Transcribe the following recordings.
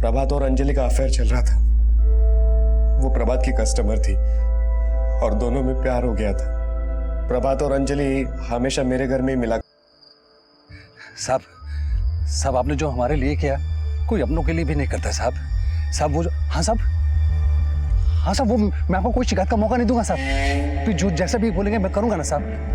प्रभात और अंजलि का अफेयर चल रहा था। वो प्रभात की कस्टमर थी और दोनों में प्यार हो गया था। प्रभात और अंजलि हमेशा मेरे घर में ही मिला। साहब आपने जो हमारे लिए किया कोई अपनों के लिए भी नहीं करता साहब। वो हाँ साहब वो मैं आपको कोई शिकायत का मौका नहीं दूंगा साहब। फिर जो जैसा भी बोलेंगे मैं करूंगा ना साहब।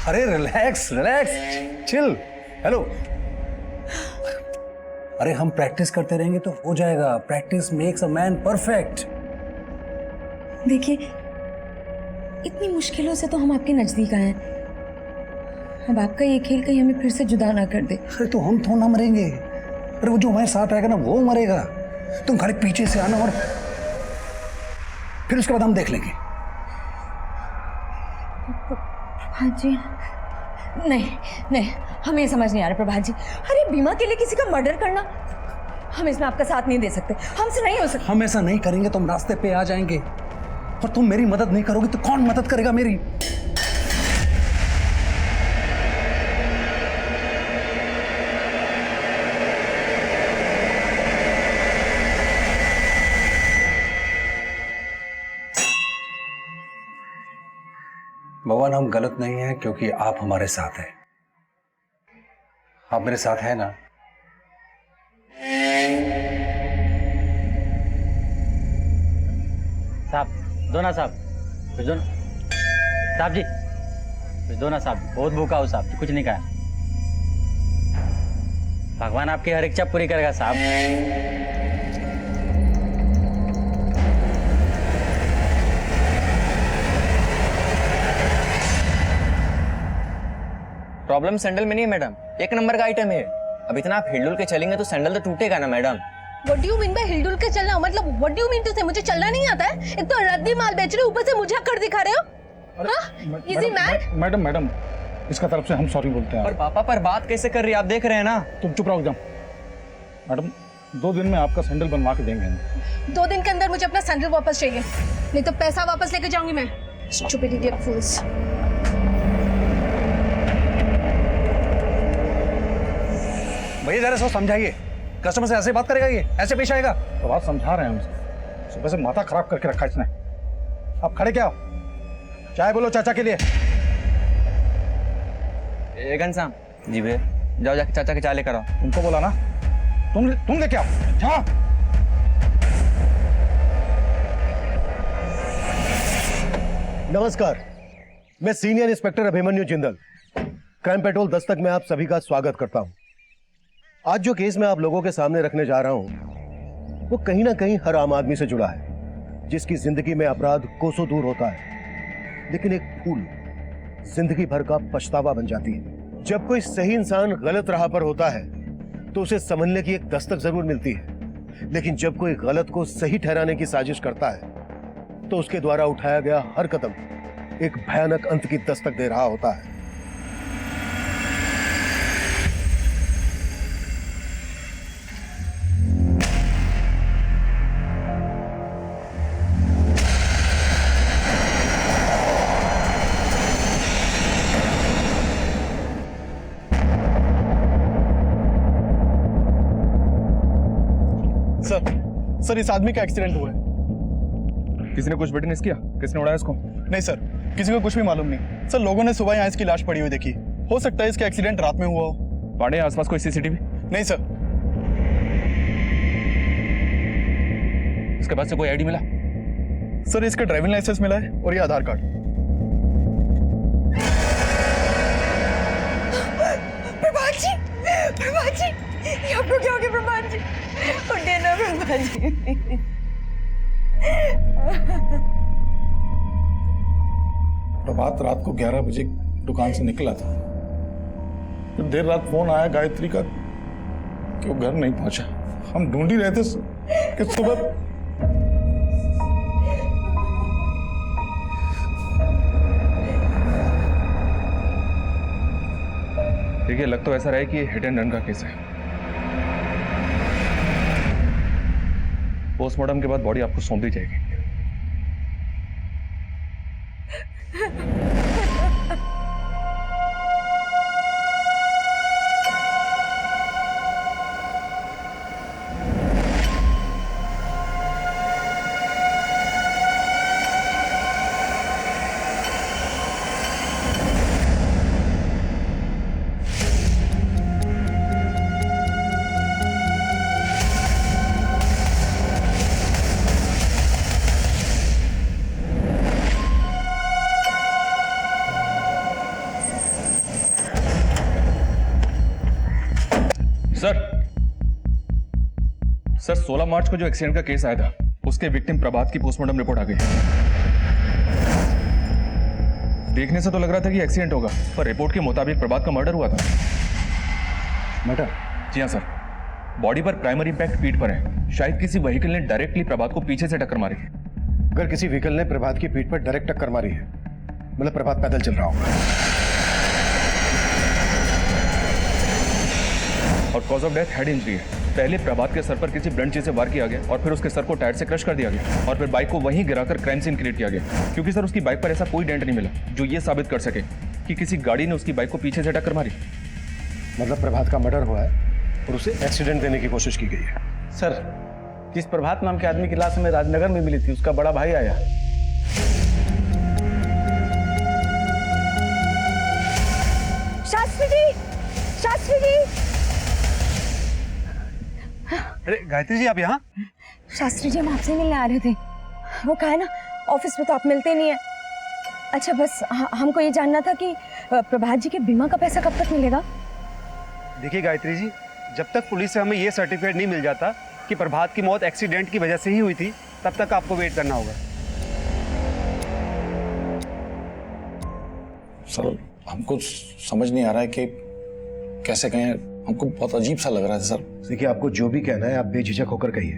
अरे रिलैक्स चिल। हेलो। अरे हम प्रैक्टिस करते रहेंगे तो हो जाएगा। Practice makes a man perfect. देखिए, इतनी मुश्किलों से तो हम आपके नजदीक आए हैं। अब आपका ये खेल कहीं हमें फिर से जुदा ना कर दे। अरे तो हम थोड़ा ना मरेंगे। अरे वो जो हमारे साथ आएगा ना वो मरेगा। तुम खाली पीछे से आना और फिर उसके बाद हम देख लेंगे। प्रभात जी, नहीं हमें ये समझ नहीं आ रहा प्रभात जी। अरे बीमा के लिए किसी का मर्डर करना, हम इसमें आपका साथ नहीं दे सकते। हमसे नहीं हो सकता। हम ऐसा नहीं करेंगे तो हम रास्ते पे आ जाएंगे और तुम मेरी मदद नहीं करोगे तो कौन मदद करेगा मेरी? भगवान हम गलत नहीं हैं क्योंकि आप हमारे साथ हैं। आप मेरे साथ हैं ना? साहब दो ना साहब, कुछ दो ना साहब जी, कुछ दो ना साहब। बहुत भूखा हो साहब, कुछ नहीं खाया। भगवान आपकी हर इच्छा पूरी करेगा साहब। प्रॉब्लम सैंडल में नहीं है मैडम, एक नंबर का आइटम है। अब इतना आप हिलडुल के चलेंगे तो सैंडल तो टूटेगा ना madam. What do you mean by हिलडुल के चलना? मतलब what do you mean to say मुझे चलना नहीं आता है? एक तो रद्दी माल बेच रहे हो, ऊपर से मुझे अकड़ दिखा रहे हो। हाँ? Is he mad? मैडम इसका तरफ से हम सॉरी बोलते हैं। और पापा पर बात कैसे कर रही है आप देख रहे हैं ना। तुम चुप रहो एकदम। मैडम 2 दिन में आपका सैंडल बनवा के देंगे। 2 दिन के अंदर मुझे अपना सैंडल वापस चाहिए, नहीं तो पैसा वापस लेके जाऊंगी मैं। Stupid idiot fools। भैया जरा सो समझाइए, कस्टमर से ऐसे बात करेगा? ये ऐसे पेश आएगा? तो बात समझा रहे हैं हम। सुबह से माथा खराब करके रखा इसने। आप खड़े क्या हो? चाय बोलो चाचा के लिए। घनश्याम जी भैया, जाओ जाके चाचा के चाय लेकर आओ। तुमको बोला ना, तुम लेके आओ। हाँ नमस्कार, मैं senior inspector Abhimanyu Jindal, crime petrol Dastak में आप सभी का स्वागत करता हूं। आज जो केस मैं आप लोगों के सामने रखने जा रहा हूं वो कहीं ना कहीं हर आम आदमी से जुड़ा है, जिसकी जिंदगी में अपराध कोसों दूर होता है, लेकिन एक भूल जिंदगी भर का पछतावा बन जाती है। जब कोई सही इंसान गलत राह पर होता है तो उसे समझने की एक दस्तक जरूर मिलती है, लेकिन जब कोई गलत को सही ठहराने की साजिश करता है तो उसके द्वारा उठाया गया हर कदम एक भयानक अंत की दस्तक दे रहा होता है। सर इस आदमी का एक्सीडेंट हुआ है। किसी ने कुछ विटनेस किया? किसने उड़ाया इसको? नहीं सर, किसी को कुछ भी मालूम नहीं। सर लोगों ने सुबह यहाँ इसकी लाश पड़ी हुई देखी। हो सकता है इसका एक्सीडेंट रात में हुआ हो। पाड़े आसपास कोई सीसीटीवी? नहीं सर। इसके पास से कोई आईडी मिला? सर इसका ड्राइविंग लाइसेंस मिला है और ये आधार कार्ड। प्रभात जी, ये आपको क्या हो गया प्रभात जी? उठिए ना प्रभात जी। प्रभात रात को 11 बजे दुकान से निकला था। फिर देर रात फोन आया गायत्री का कि वो घर नहीं पहुंचा। हम ढूंढ ही रहे थे कि सुबह देखिए, लग तो ऐसा रहा है कि ये हिट एंड रन का केस है। पोस्टमार्टम के बाद बॉडी आपको सौंप दी जाएगी। सर 16 मार्च को जो एक्सीडेंट का केस आया था, उसके विक्टिम प्रभात की पोस्टमार्टम रिपोर्ट आ गई। देखने से तो लग रहा था कि एक्सीडेंट होगा, पर रिपोर्ट के मुताबिक प्रभात का मर्डर हुआ था। मर्डर? जी हाँ सर। बॉडी पर प्राइमरी इम्पैक्ट पीठ पर है। शायद किसी व्हीकल ने डायरेक्टली प्रभात को पीछे से टक्कर मारी। अगर किसी व्हीकल ने प्रभात की पीठ पर डायरेक्ट टक्कर मारी है, मतलब प्रभात पैदल चल रहा होगा। और cause of death head injury है। पहले प्रभात के सर पर किसी ब्लंट चीज से वार किया गया और फिर उसके सर को टायर से क्रश कर दिया गया और फिर बाइक को वहीं गिराकर क्राइम सीन क्रिएट किया गया। क्योंकि सर उसकी बाइक पर ऐसा कोई डेंट नहीं मिला जो ये साबित कर सके कि किसी गाड़ी ने उसकी बाइक को पीछे से टक्कर मारी। मतलब प्रभात का मर्डर हुआ है और उसे एक्सीडेंट देने की कोशिश की गई है। सर, जिस प्रभात नाम के आदमी की लाश हमें राजनगर में मिली थी, उसका बड़ा भाई आया। शास्त्री जी, शास्त्री जी। अरे गायत्री जी, आप यहाँ? शास्त्री जी, हम आपसे मिलने आ रहे थे। वो कहा है ना, ऑफिस में तो आप मिलते नहीं है। अच्छा, बस हमको ये जानना था कि प्रभात जी के बीमा का पैसा कब तक मिलेगा? देखिए गायत्री जी, जब तक पुलिस से हमें ये सर्टिफिकेट नहीं मिल जाता कि प्रभात की मौत एक्सीडेंट की वजह से ही हुई थी, तब तक आपको वेट करना होगा। सर, हमको समझ नहीं आ रहा है कि कैसे कहें, हमको बहुत अजीब सा लग रहा है सर। देखिए, आपको जो भी कहना है आप बेझिझक होकर कहिए।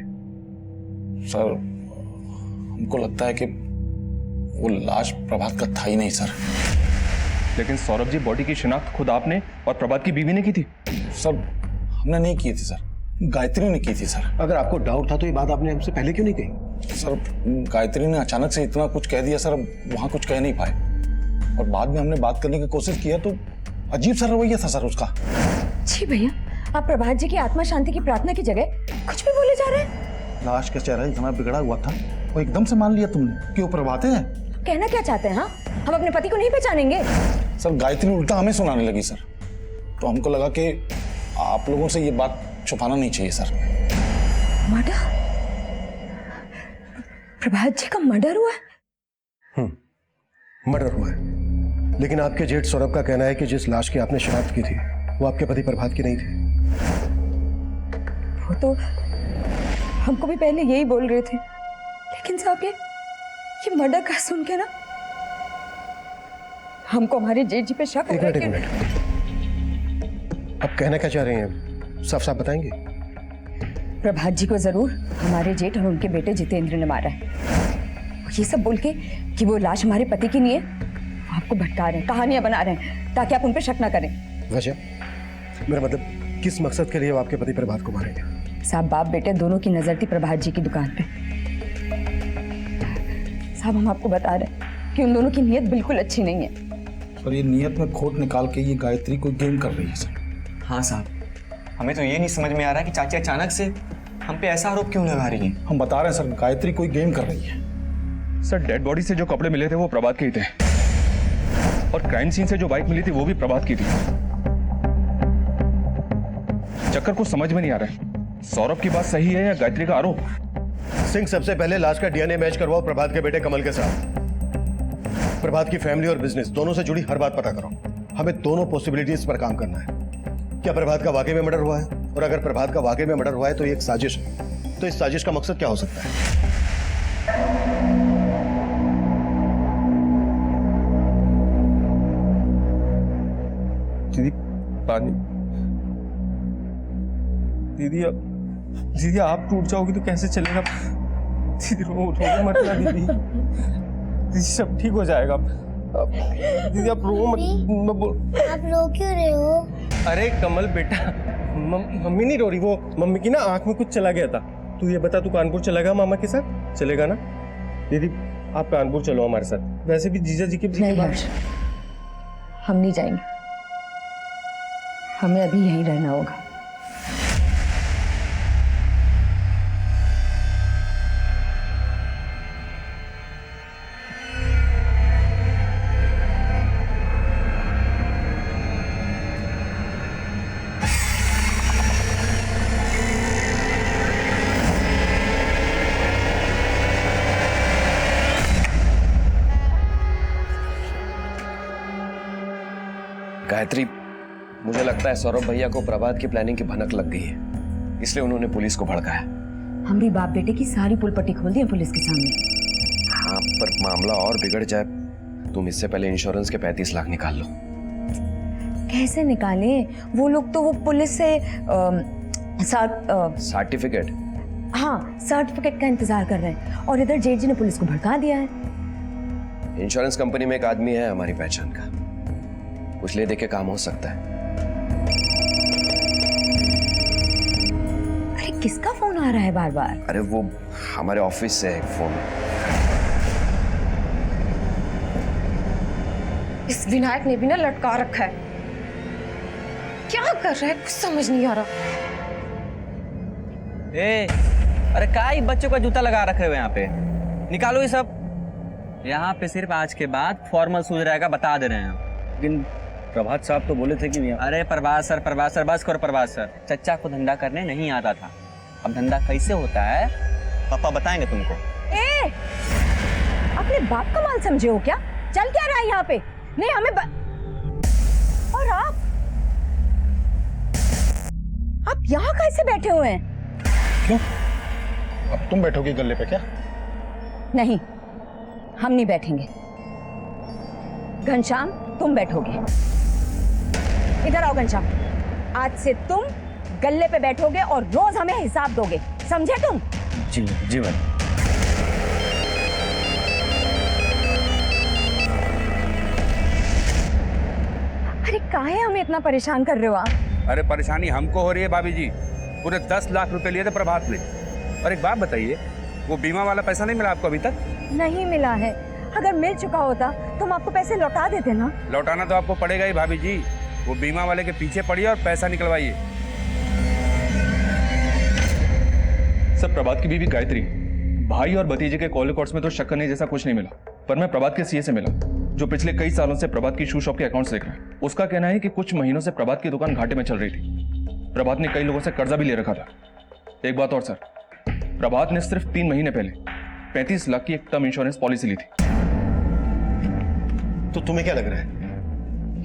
सर, हमको लगता है कि वो लाश प्रभात का था ही नहीं सर। लेकिन सौरभ जी, बॉडी की शिनाख्त खुद आपने और प्रभात की बीवी ने की थी। सर, हमने नहीं की थी सर, गायत्री ने की थी सर। अगर आपको डाउट था तो ये बात आपने हमसे पहले क्यों नहीं कही? सर, गायत्री ने अचानक से इतना कुछ कह दिया सर, वहां कुछ कह नहीं पाए और बाद में हमने बात करने की कोशिश किया तो अजीब सा रवैया था सर उसका। जी भैया, आप प्रभात जी की आत्मा शांति की प्रार्थना की जगह कुछ भी बोले जा रहे हैं। लाश का चेहरा इतना बिगड़ा हुआ था और एकदम से मान लिया तुमने कि वो प्रभात है। कहना क्या चाहते हैं? हाँ, हम अपने पति को नहीं पहचानेंगे? सर, गायत्री उल्टा हमें सुनाने लगी सर, तो हमको लगा कि आप लोगों से ये बात छुपाना नहीं चाहिए सर। मर्डर? प्रभात जी का मर्डर हुआ है? मर्डर हुआ है, लेकिन आपके जेठ सौरभ का कहना है कि जिस लाश की आपने शिनाख्त की थी वो आपके पति प्रभात की नहीं थी। वो तो हमको भी पहले यही बोल रहे थे, लेकिन साहब ये मर्डर का सुन के ना हमको हमारे जेठ जी पे शक हो रहा है। एक मिनट, अब कहना क्या चाह रहे हैं, साफ साफ बताएंगे? प्रभात जी को जरूर हमारे जेठ और उनके बेटे जितेंद्र ने मारा है। ये सब बोल के कि वो लाश हमारे पति की नहीं है, वो आपको भटका रहे हैं, कहानियां बना रहे हैं ताकि आप उन पर शक ना करें। वजह? मेरा मतलब किस मकसद के लिए वो आपके पति प्रभात को मारेंगे? साहब, बाप बेटे दोनों की नजर थी प्रभात जी की दुकान पे। साहब, हम आपको बता रहे हैं कि उन दोनों की नीयत बिल्कुल अच्छी नहीं है। सर, ये नीयत में खोट निकाल के ये गायत्री को गेम कर रही है सर। हाँ साहब, हमें तो ये नहीं समझ में आ रहा कि चाची अचानक से हम पे ऐसा आरोप क्यों लगा रही हैं। हम बता रहे हैं सर, गायत्री कोई गेम कर रही है। सर, डेड बॉडी से जो कपड़े मिले थे वो प्रभात के ही थे और क्राइम सीन से जो बाइक मिली थी वो भी प्रभात की थी। चक्कर कुछ समझ में नहीं आ रहा है, सौरभ की बात सही है या गायत्री का आरोप? सिंह, सबसे पहले लाश का डीएनए मैच करवाओ प्रभात के बेटे कमल के साथ। प्रभात की फैमिली और बिजनेस दोनों से जुड़ी हर बात पता करो। हमें दोनों पॉसिबिलिटीज पर काम करना है। क्या प्रभात का वाकई में मर्डर हुआ है? और अगर प्रभात का वाकई में मर्डर हुआ है तो ये एक साजिश है। तो इस साजिश का मकसद क्या हो सकता है? दीदी, पानी। दीदी आप टूट जाओगी तो कैसे चलेगा? दीदी रो मत ना दीदी, दीदी सब ठीक हो जाएगा। दीदी आप रो मत। आप रो क्यों रहे हो? अरे कमल बेटा, मम्मी नहीं रो रही, वो मम्मी की ना आंख में कुछ चला गया था। तू ये बता, तू कानपुर चलेगा मामा के साथ? चलेगा ना? दीदी आप कानपुर चलो हमारे साथ। वैसे भी जीजा जी के नहीं हर्ष, हम नहीं जाएंगे, हमें अभी यहीं रहना होगा। गायत्री, मुझे लगता है सौरभ भैया को प्रभात की प्लानिंग की भनक लग गई है, इसलिए उन्होंने पुलिस को भड़काया। हम भी बाप बेटे की सारी पुलपट्टी खोल दी है पुलिस के सामने। हाँ, पर मामला और बिगड़ जाए। तुम इससे पहले इंश्योरेंस के 35 लाख निकाल लो। कैसे निकालें? वो लोग तो वो पुलिस से सर्टिफिकेट? हाँ, सर्टिफिकेट का इंतजार कर रहे हैं, और इधर जेठ जी ने पुलिस को भड़का दिया है। इंश्योरेंस कंपनी में एक आदमी है हमारी पहचान का, कुछ ले दे के काम हो सकता है। अरे किसका फोन आ रहा है बार बार? अरे वो हमारे ऑफिस से एक फोन। इस विनायक ने भी ना लटका रखा है, क्या कर रहा है कुछ समझ नहीं आ रहा। अरे काय बच्चों का जूता लगा रखे हुए यहाँ पे, निकालो ये सब। यहाँ पे सिर्फ आज के बाद फॉर्मल सूझ रहेगा, बता दे रहे हैं। लेकिन प्रभात साहब तो बोले थे कि अरे प्रभात सर बस करो प्रभात सर। चच्चा को धंधा करने नहीं आता था, अब धंधा कैसे होता है पापा बताएंगे तुमको। अपने बाप का माल समझे हो क्या? चल क्या रहा है यहाँ पे? नहीं हमें और आप यहाँ कैसे बैठे हुए हैं? क्यों? अब तुम बैठोगी गल्ले पे क्या? नहीं, हम नहीं बैठेंगे। घनश्याम तुम बैठोगे। इधर आओ घनश्याम, आज से तुम गल्ले पे बैठोगे और रोज हमें हिसाब दोगे, समझे तुम? जी जी मैम। अरे काहे हमें इतना परेशान कर रहे हो आप? अरे परेशानी हमको हो रही है भाभी जी, पूरे 10 लाख रुपए लिए थे प्रभात ने। और एक बात बताइए, वो बीमा वाला पैसा नहीं मिला आपको अभी तक? नहीं मिला है, अगर मिल चुका होता तो हम आपको पैसे लौटा देते ना। लौटाना तो आपको पड़ेगा ही भाभी जी, वो बीमा वाले के पीछे पड़िए और पैसा निकलवाइए। सर, प्रभात की बीवी गायत्री, भाई और भतीजे के कॉल रिकॉर्ड्स में तो शक करने जैसा कुछ नहीं मिला, पर मैं प्रभात के सीए से मिला जो पिछले कई सालों से प्रभात की शू शॉप के अकाउंट्स देख रहा है। उसका कहना है कि कुछ महीनों से प्रभात की दुकान घाटे में चल रही थी। प्रभात ने कई लोगों से कर्जा भी ले रखा था। एक बात और सर, प्रभात ने सिर्फ 3 महीने पहले 35 लाख की एक टर्म इंश्योरेंस पॉलिसी ली थी। तो तुम्हें क्या लग रहा है,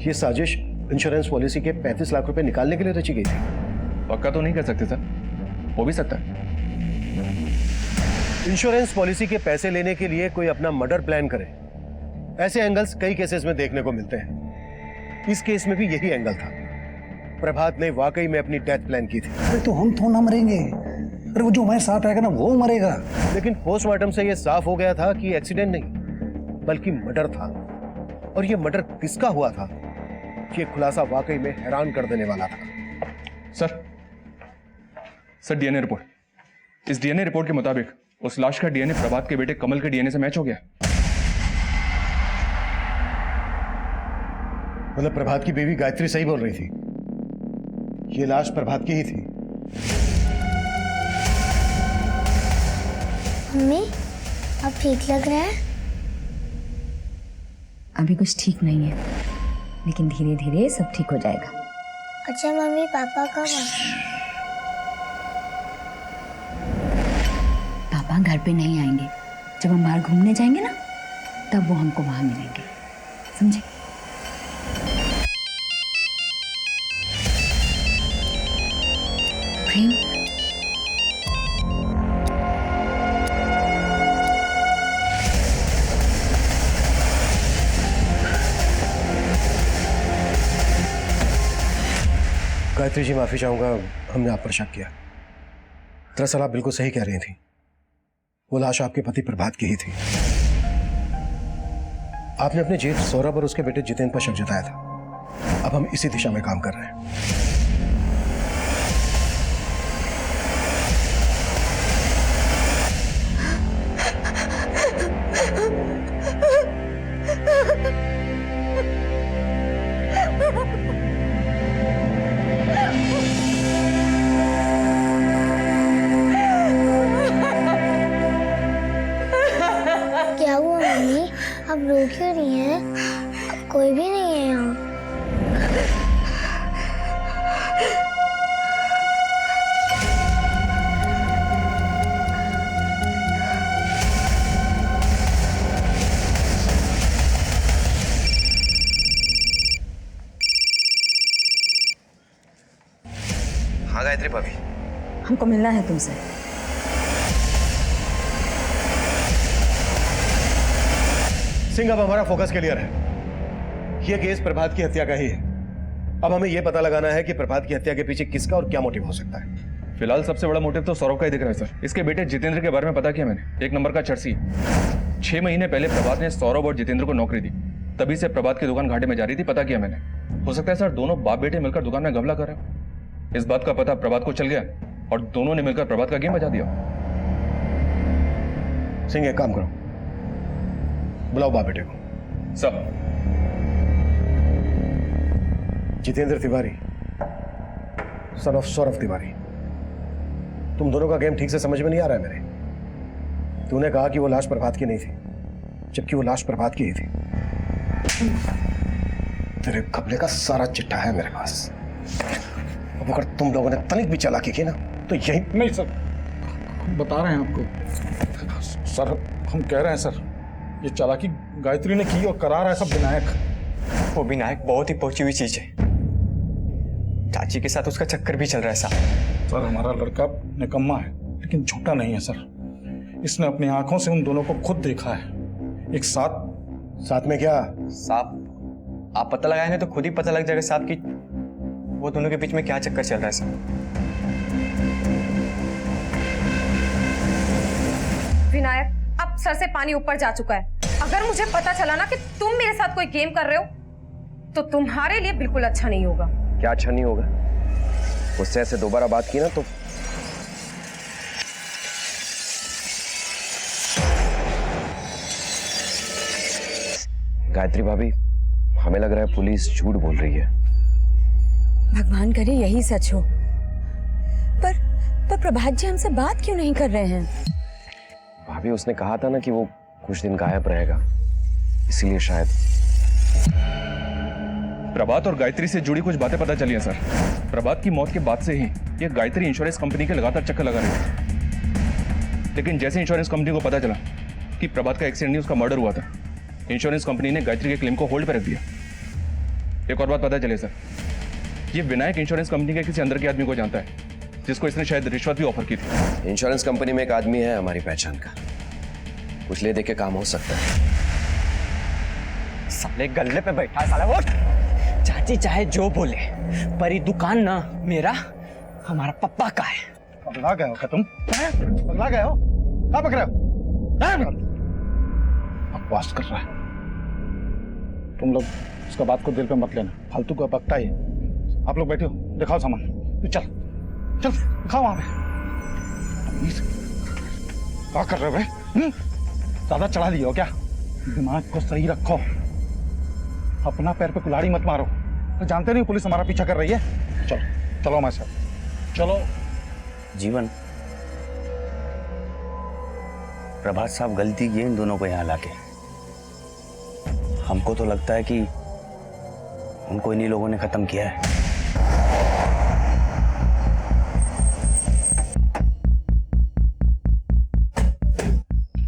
ये साजिश इंश्योरेंस पॉलिसी के 35 लाख रुपए निकालने के लिए रची गई थी? पक्का तो नहीं कह सकते सर, हो भी सकता है। इंश्योरेंस पॉलिसी के पैसे लेने के लिए कोई अपना मर्डर प्लान करे, ऐसे एंगल्स कई केसेस में देखने को मिलते हैं। इस केस में भी यही एंगल था। प्रभात ने वाकई में अपनी डेथ प्लान की थी। अरे तो हम थोड़ा ना मरेंगे, अरे वो जो हमारे साथ आएगा ना वो मरेगा। लेकिन पोस्टमार्टम से यह साफ हो गया था कि एक्सीडेंट नहीं बल्कि मर्डर था। और यह मर्डर किसका हुआ था, ये खुलासा वाकई में हैरान कर देने वाला था। सर डीएनए रिपोर्ट, इस डीएनए रिपोर्ट के मुताबिक उस लाश का डीएनए प्रभात के बेटे कमल के डीएनए से मैच हो गया। मतलब प्रभात की बीवी गायत्री सही बोल रही थी, ये लाश प्रभात की ही थी। मम्मी, अब ठीक लग रहा है? अभी कुछ ठीक नहीं है, लेकिन धीरे धीरे सब ठीक हो जाएगा। अच्छा मम्मी, पापा कब आए? पापा घर पे नहीं आएंगे, जब हम बाहर घूमने जाएंगे ना तब वो हमको वहां मिलेंगे, समझे? प्रेम, गायत्री जी माफी चाहूंगा, हमने आप पर शक किया। दरअसल आप बिल्कुल सही कह रही थी, वो लाश आपके पति प्रभात की ही थी। आपने अपने जेठ सौरभ और उसके बेटे जितेंद्र पर शक जताया था। अब हम इसी दिशा में काम कर रहे हैं। क्या हुआ मम्मी? आप रो क्यों रही हैं? अब कोई भी नहीं है यहाँ। हाँ गायत्री भाभी, हमको मिलना है तुमसे। सिंह, अब हमारा फोकस क्लियर है। यह केस प्रभात की हत्या का ही है। अब हमें यह पता लगाना है कि प्रभात की हत्या के पीछे किसका और क्या मोटिव हो सकता है। फिलहाल सबसे बड़ा मोटिव तो सौरभ का ही दिख रहा है सर। इसके बेटे जितेंद्र के बारे में पता किया मैंने, 1 नंबर का चर्सी। 6 महीने पहले प्रभात ने सौरभ और जितेंद्र को नौकरी दी, तभी से प्रभात की दुकान घाटे में जा रही थी, पता किया मैंने। हो सकता है सर दोनों बाप बेटे मिलकर दुकान में घपला कर रहे हो। इस बात का पता प्रभात को चल गया और दोनों ने मिलकर प्रभात का गेम बजा दिया। सिंह, एक काम करो, बुलाओ बाप बेटे को। Sir, Jitendra Tiwari, son of Saurabh Tiwari, तुम दोनों का गेम ठीक से समझ में नहीं आ रहा है मेरे। तूने कहा कि वो लाश प्रभात की नहीं थी, जबकि वो लाश प्रभात की ही थी। तेरे कपड़े का सारा चिट्ठा है मेरे पास। अब अगर तुम लोगों ने तनिक भी चालाकी की ना तो यही। नहीं सर, हम बता रहे हैं आपको। सर, हम कह रहे हैं सर, ये चालाकी गायत्री ने की और करा रहा है सब विनायक। वो विनायक बहुत ही पहुंची हुई चीज है। चाची के साथ उसका चक्कर भी चल रहा है साहब। सर, हमारा लड़का निकम्मा है लेकिन झूठा नहीं है सर। इसने अपनी आंखों से उन दोनों को खुद देखा है एक साथ में। क्या साहब, आप पता लगाएंगे तो खुद ही पता लग जाएगा साहब कि वो दोनों के बीच में क्या चक्कर चल रहा है साहब। विनायक, अब सर से पानी ऊपर जा चुका है। अगर मुझे पता चला ना कि तुम मेरे साथ कोई गेम कर रहे हो तो तुम्हारे लिए बिल्कुल अच्छा नहीं होगा। क्या अच्छा नहीं होगा? उससे ऐसे दोबारा बात की ना तो गायत्री भाभी, हमें लग रहा है पुलिस झूठ बोल रही है। भगवान करे यही सच हो। पर प्रभात जी हमसे बात क्यों नहीं कर रहे हैं? भाभी, उसने कहा था ना कि वो कुछ दिन गायब रहेगा, इसीलिए शायद। प्रभात और गायत्री से जुड़ी कुछ बातें पता चली हैं सर। प्रभात की मौत के बाद से ही ये गायत्री इंश्योरेंस कंपनी के लगातार चक्कर लगा रही थी। लेकिन जैसे इंश्योरेंस कंपनी को पता चला कि प्रभात का एक्सीडेंट नहीं उसका मर्डर हुआ था, इंश्योरेंस कंपनी ने गायत्री के क्लेम को होल्ड पर रख दिया। एक और बात पता चले सर, ये विनायक इंश्योरेंस कंपनी के किसी अंदर के आदमी को जानता है, जिसको इसने शायद रिश्वत भी ऑफर की थी। इंश्योरेंस कंपनी में एक आदमी है हमारी पहचान का, कुछ ले दे के काम हो सकता है। साले गल्ले पे बैठा है साला। वो चाची चाहे जो बोले, पर ये दुकान ना मेरा हमारा पप्पा का है। पगला गए हो क्या तुम? पगला गए हो? क्या पक रहे हो? बकवास कर रहा है। तुम लोग उसका बात को दिल पे मत लेना, फालतू का बकता ही। आप लोग बैठे हो, दिखाओ सामान। चल चल दिखाओ वहां पे। क्या कर रहे हो भाई? ज्यादा चढ़ा लिया हो क्या? दिमाग को सही रखो, अपना पैर पे कुल्हाड़ी मत मारो। तो जानते नहीं पुलिस हमारा पीछा कर रही है। चलो चलो हमारे साथ चलो। जीवन, प्रभात साहब गलती की इन दोनों को यहाँ लाके। हमको तो लगता है कि उनको इन्हीं लोगों ने खत्म किया है।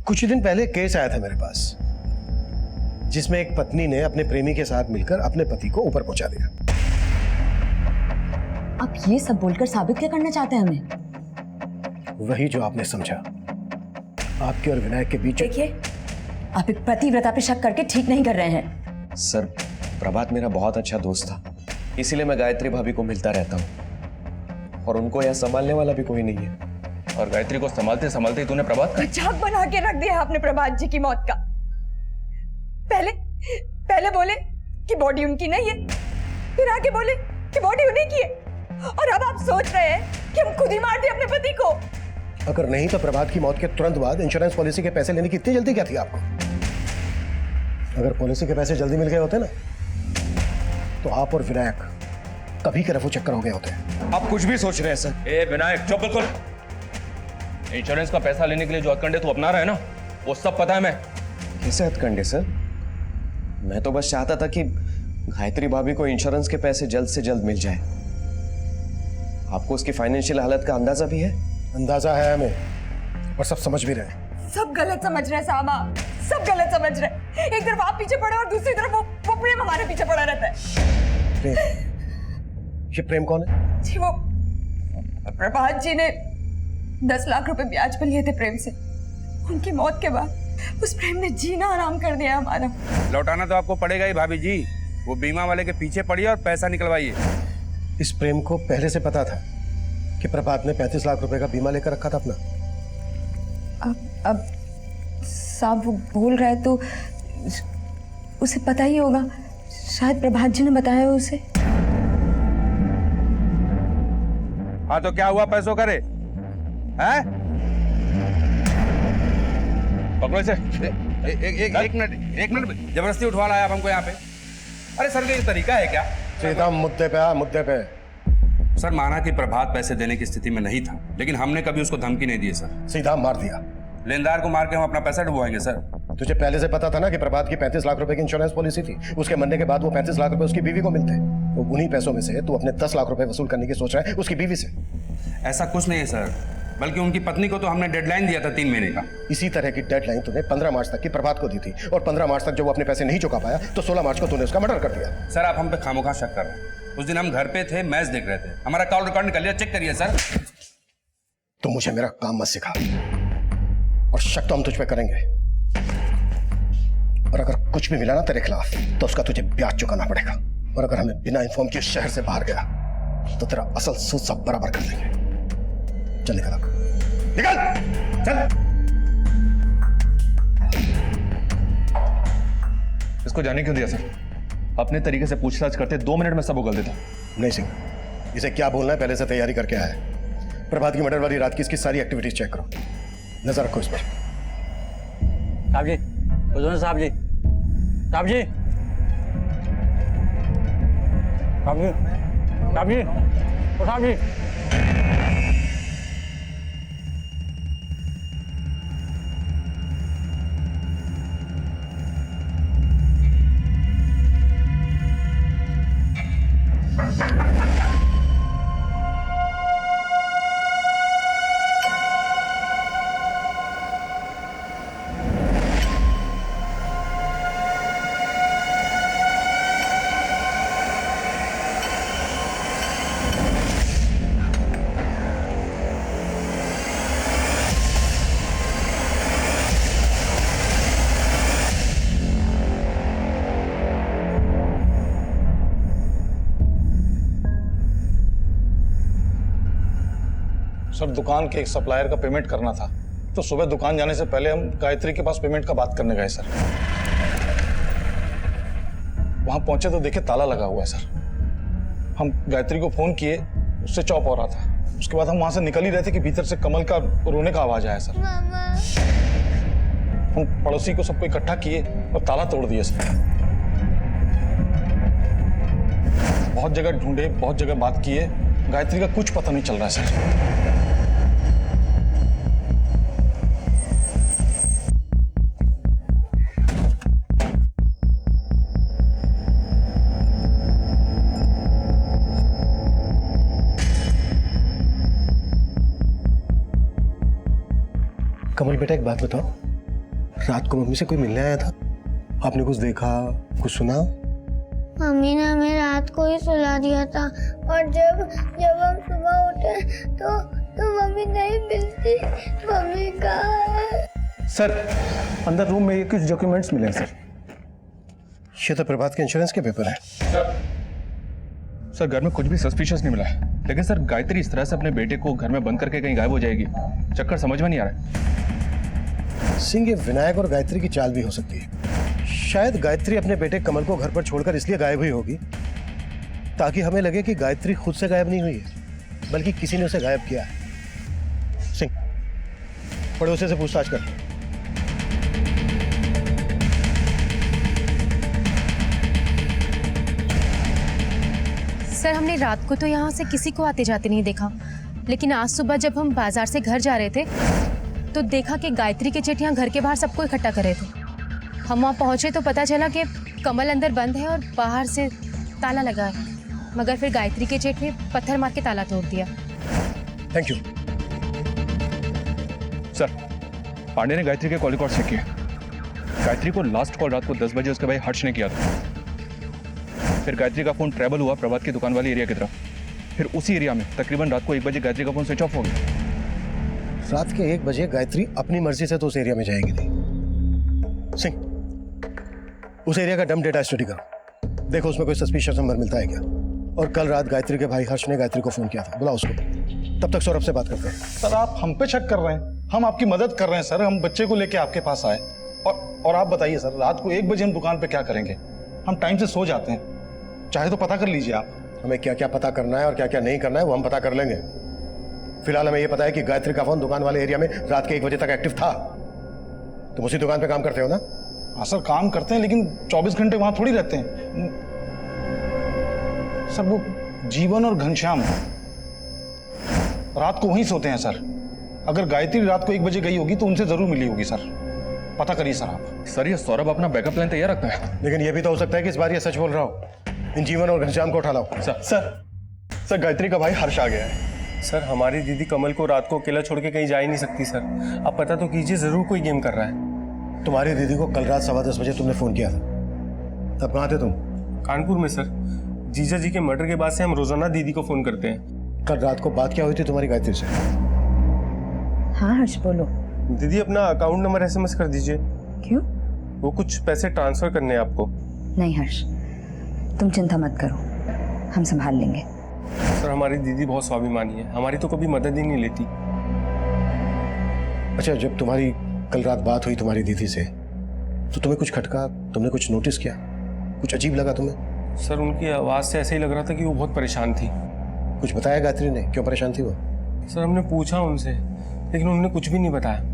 कुछ दिन पहले केस आया था मेरे पास, जिसमें एक पत्नी ने अपने प्रेमी के साथ मिलकर अपने पति को ऊपर पहुंचा दिया। आप ये सब बोलकर साबित क्या करना चाहते हैं हमें? वही जो आपने समझा। आपके और विनायक के बीच। देखिए, आप एक पतिव्रता पे शक करके ठीक नहीं कर रहे हैं। सर, प्रभात मेरा बहुत अच्छा दोस्त था, इसीलिए मैं गायत्री भाभी को मिलता रहता हूँ, और उनको यहाँ संभालने वाला भी कोई नहीं है। और गायत्री को संभालते संभालते ही तूने प्रभात मजाक बना के रख दिया आपने प्रभात जी की मौत का। पहले बोले कि बॉडी उनकी नहीं है, फिर आके बोले कि बॉडी उन्हीं की है, और अब आप सोच रहे हैं कि हम खुद ही मार दिए अपने पति को। अगर नहीं तो प्रभात की मौत के तुरंत बाद इंश्योरेंस पॉलिसी के पैसे लेने की इतनी जल्दी क्या थी आपको? अगर पॉलिसी के पैसे जल्दी मिल गए होते ना तो आप और विनायक कभी के रफू चक्कर हो गए होते। आप कुछ भी सोच रहे हैं सर। ए विनायक चुप बिल्कुल। इंश्योरेंस का पैसा लेने के लिए जो हथकंडे तू अपना रहा है ना, वो सब पता है मैं। कैसे हथकंडे सर? मैं तो बस चाहता था कि गायत्री भाभी को इंश्योरेंस के पैसे जल्द से जल्द मिल जाए। आपको उसकी फाइनेंशियल हालत का अंदाजा भी है? अंदाजा है हमें, और सब समझ भी रहे हैं। सब गलत समझ रहे हैं साहब, आप सब गलत समझ रहे हैं। एक तरफ आप पीछे पड़े और दूसरी तरफ वो प्रेम हमारे पीछे पड़ा रहता है। प्रेम? ये प्रेम कौन है? जी वो प्रभात जी ने 10 लाख रुपए ब्याज पर लिए थे प्रेम से। उनकी मौत के बाद उस प्रेम ने जीना आराम कर दिया हमारा। लौटाना तो आपको पड़ेगा ही भाभी जी। वो बीमा वाले के पीछे पड़िए और पैसा निकलवाइए। इस प्रेम को पहले से पता था कि प्रभात ने 35 लाख रुपए का बीमा लेकर रखा था अपना। अब साहब वो बोल रहा है तो उसे पता ही होगा। शायद प्रभात जी ने बताया उसे। हाँ तो क्या हुआ पैसों करे? हैं? पकड़ो इसे। एक मिनट जबरदस्ती उठवा लाया आप हमको यहाँ पे। अरे सर ये तरीका है क्या? सीधा मुद्दे पे आ, मुद्दे पे। सर माना कि प्रभात पैसे देने की स्थिति में नहीं था, लेकिन हमने कभी उसको धमकी नहीं दी सर। सीधा मार दिया। लेनदार को मार के हम अपना पैसा डुबवाएंगे सर। तुझे पहले से पता था ना कि प्रभात की 35 लाख रुपए की इंश्योरेंस पॉलिसी थी। उसके मरने के बाद वो 35 लाख रुपए उसकी बीवी को मिलते। तो उन्हीं पैसों में से तू अपने 10 लाख रुपए वसूल करने की सोच रहा है उसकी बीवी से। ऐसा कुछ नहीं है सर, बल्कि उनकी पत्नी को तो हमने डेडलाइन दिया था 3 महीने का। इसी तरह की डेडलाइन तूने 15 मार्च तक की प्रभात को दी थी, और 15 मार्च तक जब वो अपने पैसे नहीं चुका पाया तो 16 मार्च को तूने उसका मर्डर कर दिया। सर आप हम पे खामोखा शक कर रहे हैं। उस दिन हम घर पे थे, मैच देख रहे थे। हमारा कॉल रिकॉर्ड निकल लिया, चेक करिए सर। तो मुझे मेरा काम मत सिखा, और शक तो हम तुझ पे करेंगे। और अगर कुछ भी मिला ना तेरे खिलाफ तो उसका तुझे ब्याज चुकाना पड़ेगा। और अगर हमें बिना इन्फॉर्म किए शहर से बाहर गया तो तेरा असल सूद सब बराबर कर देंगे। चल निकल, निकल चल। इसको जाने क्यों दिया सर? अपने तरीके से पूछताछ करते 2 मिनट में सब उगल देता। नहीं सिंह, इसे क्या बोलना है पहले से तैयारी करके आया है। प्रभात की मर्डर वाली रात की इसकी सारी एक्टिविटीज चेक करो, नजर रखो इस पर। साहब जी, साहब जी, साहब जी, साहब जी, साहब जी, साहब जी। सर दुकान के एक सप्लायर का पेमेंट करना था, तो सुबह दुकान जाने से पहले हम गायत्री के पास पेमेंट का बात करने गए सर। वहां पहुंचे तो देखे ताला लगा हुआ है सर। हम गायत्री को फोन किए, उससे चौप हो रहा था। उसके बाद हम वहां से निकल ही रहे थे कि भीतर से कमल का रोने का आवाज आया सर। हम पड़ोसी को सबको इकट्ठा किए और ताला तोड़ दिए सर। बहुत जगह ढूंढे, बहुत जगह बात किए, गायत्री का कुछ पता नहीं चल रहा है सर। कमल बेटा एक बात बताओ, रात को मम्मी से कोई मिलने आया था? आपने कुछ देखा, कुछ सुना? मम्मी ने हमें रात को ही सुला दिया था, और जब हम सुबह उठे तो मम्मी नहीं मिलती। मम्मी कहाँ है? सर अंदर रूम में ये कुछ डॉक्यूमेंट्स मिले सर। ये तो प्रभात के इंश्योरेंस के पेपर है। सर घर में कुछ भी सस्पिशियस नहीं मिला है, लेकिन सर गायत्री इस तरह से अपने बेटे को घर में बंद करके कहीं गायब हो जाएगी, चक्कर समझ में नहीं आ रहा है। सिंह, ये विनायक और गायत्री की चाल भी हो सकती है। शायद गायत्री अपने बेटे कमल को घर पर छोड़कर इसलिए गायब हुई होगी ताकि हमें लगे कि गायत्री खुद से गायब नहीं हुई है, बल्कि किसी ने उसे गायब किया है। सिंह, पड़ोसी से पूछताछ कर। सर, हमने रात को तो यहाँ से किसी को आते जाते नहीं देखा, लेकिन आज सुबह जब हम बाजार से घर जा रहे थे तो देखा कि गायत्री के जेठ यहाँ घर के बाहर सबको इकट्ठा कर रहे थे। हम वहाँ पहुँचे तो पता चला कि कमल अंदर बंद है और बाहर से ताला लगा है, मगर फिर गायत्री के जेठ ने पत्थर मार के ताला तोड़ दिया। Thank you sir. पांडे ने गायत्री के कॉल रिकॉर्ड चेक किया। गायत्री को लास्ट कॉल रात को 10 बजे उसके भाई हर्ष ने किया था। फिर गायत्री का फोन ट्रैवल हुआ प्रभात की दुकान वाले एरिया की तरफ। फिर उसी एरिया में तकरीबन रात को 1 बजे गायत्री का फोन स्विच ऑफ हो गया। रात के 1 बजे गायत्री अपनी मर्जी से तो उस एरिया में जाएगी नहीं। सिंह, उस एरिया का डंप डेटा स्टडी करो, देखो उसमें कोई सस्पिशियस नंबर मिलता है क्या। और कल रात गायत्री के भाई हर्ष ने गायत्री को फोन किया था, बुलाओ उसको। तब तक सौरभ से बात करते हैं। सर आप हम पे शक कर रहे हैं, हम आपकी मदद कर रहे हैं सर। हम बच्चे को लेके आपके पास आए और आप बताइए सर, रात को 1 बजे हम दुकान पे क्या करेंगे? हम टाइम से सो जाते हैं, चाहे तो पता कर लीजिए आप। हमें क्या क्या पता करना है और क्या क्या नहीं करना है वो हम पता कर लेंगे। फिलहाल हमें यह पता है कि गायत्री का फोन दुकान वाले एरिया में रात के 1 बजे तक एक्टिव था। तुम उसी दुकान पे काम करते हो ना? हाँ सर, काम करते हैं, लेकिन 24 घंटे वहां थोड़ी रहते हैं सर। वो जीवन और घनश्याम रात को वहीं सोते हैं सर। अगर गायत्री रात को 1 बजे गई होगी तो उनसे जरूर मिली होगी सर। पता करिए सर आप। सर ये सौरभ अपना बैकअप प्लान तैयार रखता है, लेकिन यह भी तो हो सकता है कि इस बार ये सच बोल रहा हो। इन जीवन और घनश्याम को उठा लाओ। सर गायत्री का भाई हर्ष आ गया है। सर, हमारी दीदी कमल को रात को अकेला छोड़ के कहीं जा ही नहीं सकती सर। आप पता तो कीजिए, जरूर कोई गेम कर रहा है। तुम्हारी दीदी को कल रात 10:15 बजे तुमने फोन किया था, तब कहाँ थे तुम? कानपुर में सर। जीजा जी के मर्डर के बाद से हम रोजाना दीदी को फोन करते हैं। कल रात को बात क्या हुई थी तुम्हारी गायत्री से? हाँ हर्ष, बोलो। दीदी अपना अकाउंट नंबर SMS कर दीजिए। क्यों? वो कुछ पैसे ट्रांसफर करने हैं आपको। नहीं हर्ष, तुम चिंता मत करो, हम संभाल लेंगे। सर, हमारी दीदी बहुत स्वाभिमानी है, हमारी तो कभी मदद ही नहीं लेती। अच्छा, जब तुम्हारी कल रात बात हुई तुम्हारी दीदी से तो तुम्हें कुछ खटका, तुमने कुछ नोटिस किया, कुछ अजीब लगा तुम्हें? सर, उनकी आवाज़ से ऐसे ही लग रहा था कि वो बहुत परेशान थी। कुछ बताया गायत्री ने क्यों परेशान थी वो? सर, हमने पूछा उनसे, लेकिन उन्होंने कुछ भी नहीं बताया।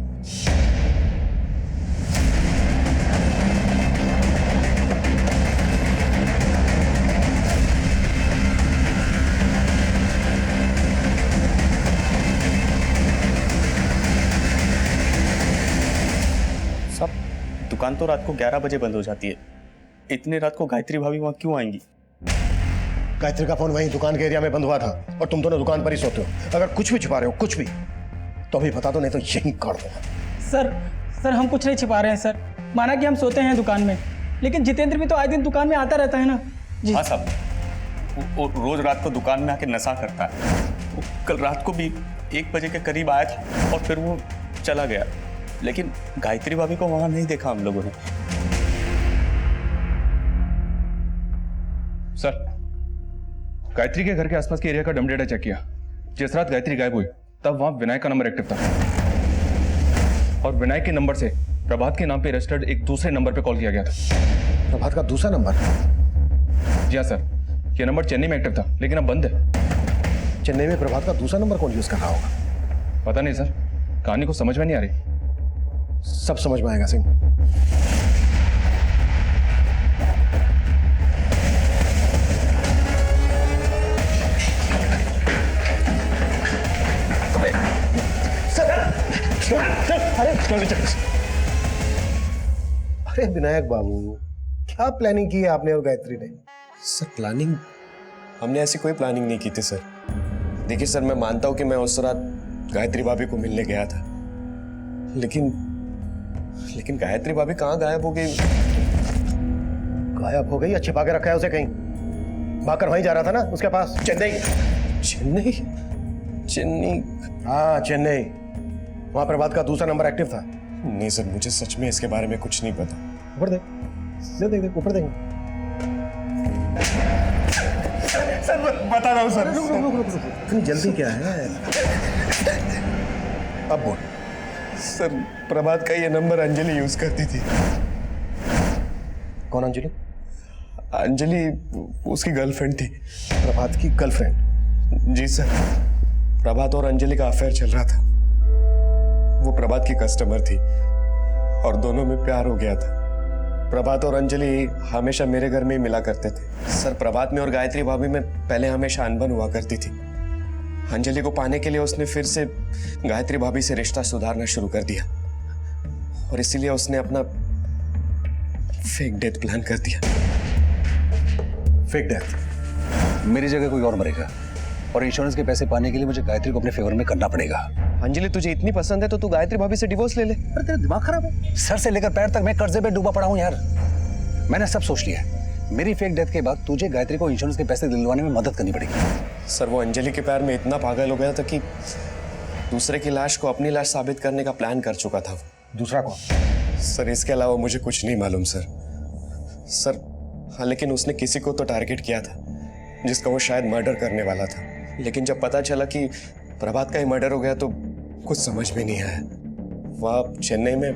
दुकान तो रात को 11 बजे बंद हो जाती है। इतने रात को गायत्री भाभी वहां क्यों आएंगी? गायत्री का फोन वहीं दुकान के एरिया में बंद हुआ था और तुम दोनों दुकान पर ही सोते हो। अगर कुछ भी छुपा रहे हो, कुछ भी, तो अभी बता दो, नहीं तो यहीं काट दो। सर हम कुछ नहीं छिपा रहे हैं सर। माना कि हम सोते हैं दुकान में, लेकिन जितेंद्र भी तो आए दिन दुकान में आता रहता है ना जी। हाँ साहब, वो रोज रात को दुकान में आके नशा करता है। वो कल रात को भी 1 बजे के करीब आया था और फिर वो चला गया, लेकिन गायत्री भाभी को वहां नहीं देखा हम लोगों ने। सर, गायत्री के घर के आसपास के एरिया का डंप डेटा चेक किया। जिस रात गायत्री गायब हुई तब वहां विनय का नंबर एक्टिव था और विनय के नंबर से प्रभात के नाम पे रजिस्टर्ड एक दूसरे नंबर पे कॉल किया गया था। प्रभात का दूसरा नंबर? जी हाँ सर, यह नंबर चेन्नई में एक्टिव था लेकिन अब बंद है। चेन्नई में प्रभात का दूसरा नंबर कौन यूज कर रहा होगा? पता नहीं सर, कहानी को समझ में नहीं आ रही। सब समझ में आएगा सिंह। अरे विनायक बाबू, क्या प्लानिंग की है आपने और गायत्री ने? Sir planning? हमने ऐसी कोई प्लानिंग नहीं की थी सर। देखिए सर, मैं मानता हूं कि मैं उस रात गायत्री भाभी को मिलने गया था, लेकिन गायत्री भाभी कहाँ गायब हो गई? गायब हो गई या छिपा के रखा है उसे कहीं? भागकर वहीं जा रहा था ना उसके पास, चेन्नई। चेन्नई? चेन्नई? हाँ चेन्नई, वहां प्रभात का दूसरा नंबर एक्टिव था। नहीं सर, मुझे सच में इसके बारे में कुछ नहीं पता। ऊपर देख, देख ऊपर देख। सर बता रहा हूँ सर। इतनी जल्दी क्या है? अब बोल। सर, प्रभात का ये नंबर अंजलि यूज करती थी। कौन अंजलि? अंजलि उसकी गर्लफ्रेंड थी। प्रभात की गर्लफ्रेंड? जी सर, प्रभात और अंजलि का अफेयर चल रहा था। वो प्रभात की कस्टमर थी और दोनों में प्यार हो गया था। प्रभात और अंजलि हमेशा मेरे घर में ही मिला करते थे। सर, प्रभात में और गायत्री भाभी में पहले हमेशा अनबन हुआ करती थी। अंजलि को पाने के लिए उसने फिर से गायत्री भाभी से रिश्ता सुधारना शुरू कर दिया और इसीलिए उसने अपना फेक डेथ प्लान कर दिया। Fake death? मेरी जगह कोई और मरेगा और इंश्योरेंस के पैसे पाने के लिए मुझे गायत्री को अपने फेवर में करना पड़ेगा। अंजलि तुझे इतनी पसंद है तो तू गायत्री भाभी से डिवोर्स ले ले। अरे तेरा दिमाग खराब है? सर से लेकर पैर तक मैं कर्जे पे डूबा पड़ा हूँ यार। मैंने सब सोच लिया है। मेरी फेक डेथ के बाद तुझे गायत्री को इंश्योरेंस के पैसे दिलवाने में मदद करनी पड़ेगी। सर, वो अंजलि के प्यार में इतना पागल हो गया था कि दूसरे की लाश को अपनी लाश साबित करने का प्लान कर चुका था। दूसरा कौन? सर, इसके अलावा मुझे कुछ नहीं मालूम सर। हाँ, लेकिन उसने किसी को तो टारगेट किया था जिसका वो शायद मर्डर करने वाला था। लेकिन जब पता चला कि प्रभात का ही मर्डर हो गया तो कुछ समझ में नहीं आया। वहाँ चेन्नई में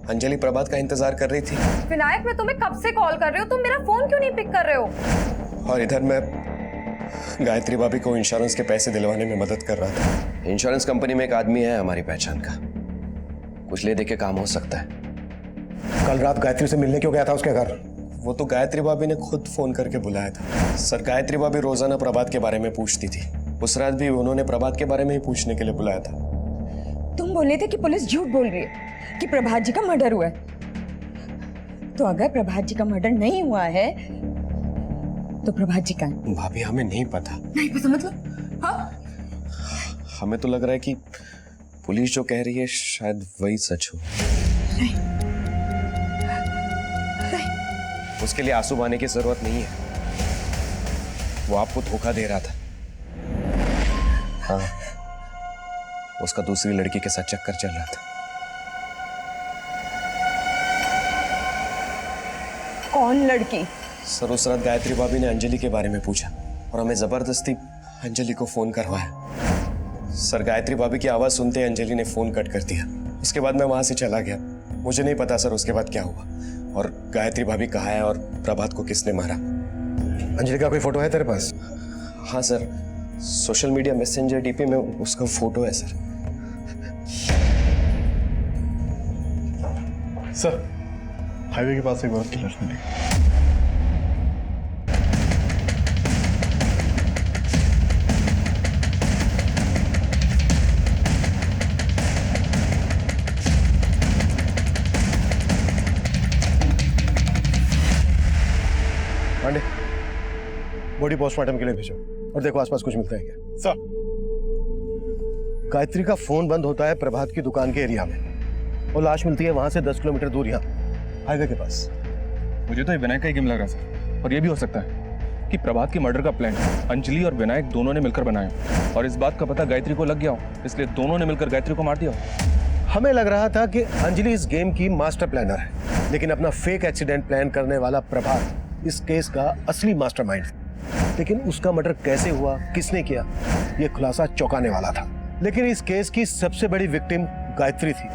अंजलि प्रभात का इंतजार कर रही थी। विनायक, मैं तुम्हें कब से कॉल कर रही हूँ, तुम मेरा फोन क्यों नहीं पिक कर रहे हो? और इधर मैं गायत्री भाभी को इंश्योरेंस के पैसे दिलवाने में मदद कर रहा था। इंश्योरेंस कंपनी में एक आदमी है हमारी पहचान का, कुछ ले दे के काम हो सकता है। कल रात गायत्री से मिलने क्यों गया था उसके घर? वो तो गायत्री भाभी ने खुद फोन करके बुलाया था। सर, गायत्री भाभी रोजाना प्रभात के बारे में पूछती थी। उस रात भी उन्होंने प्रभात के बारे में ही पूछने के लिए बुलाया था। तुम बोले थे कि पुलिस झूठ बोल रही है कि प्रभात जी का मर्डर हुआ है। तो अगर प्रभात जी का मर्डर नहीं हुआ है तो प्रभात जी का है? भाभी, हमें नहीं पता। नहीं पता मतलब? हाँ? हमें तो लग रहा है कि पुलिस जो कह रही है शायद वही सच हो। उसके लिए आंसू बहाने की जरूरत नहीं है। वो आपको धोखा दे रहा था। हाँ, उसका दूसरी लड़की के साथ चक्कर चल रहा था। कौन लड़की? सर, उस रात गायत्री भाभी ने अंजलि के बारे में पूछा और हमें जबरदस्ती अंजलि को फोन करवाया। सर, गायत्री भाभी की आवाज सुनते ही अंजलि ने फोन कट कर दिया। उसके बाद मैं वहां से चला गया। मुझे नहीं पता सर उसके बाद क्या हुआ और गायत्री भाभी कहाँ है और प्रभात को किसने मारा। अंजलि का कोई फोटो है तेरे पास? हाँ sir, social media messenger DP में उसका फोटो है सर। सर, हाईवे के पास एक औरत की लाश मिली। पांडे, बॉडी पोस्टमार्टम के लिए भेजो और देखो आसपास कुछ मिलता है क्या। सर, गायत्री का फोन बंद होता है प्रभात की दुकान के एरिया में और लाश मिलती है वहां से 10 किलोमीटर दूर यहाँ हाईवे के पास। मुझे तो ये विनायक का ही गेम लग रहा सर। और ये भी हो सकता है कि प्रभात के मर्डर का प्लान अंजलि और विनायक दोनों ने मिलकर बनाया और इस बात का पता गायत्री को लग गया हो, इसलिए दोनों ने मिलकर गायत्री को मार दिया हो। हमें लग रहा था कि अंजलि इस गेम की मास्टर प्लानर है, लेकिन अपना फेक एक्सीडेंट प्लान करने वाला प्रभात इस केस का असली मास्टरमाइंड है। लेकिन उसका मर्डर कैसे हुआ, किसने किया, यह खुलासा चौंकाने वाला था। लेकिन इस केस की सबसे बड़ी विक्टिम गायत्री थी,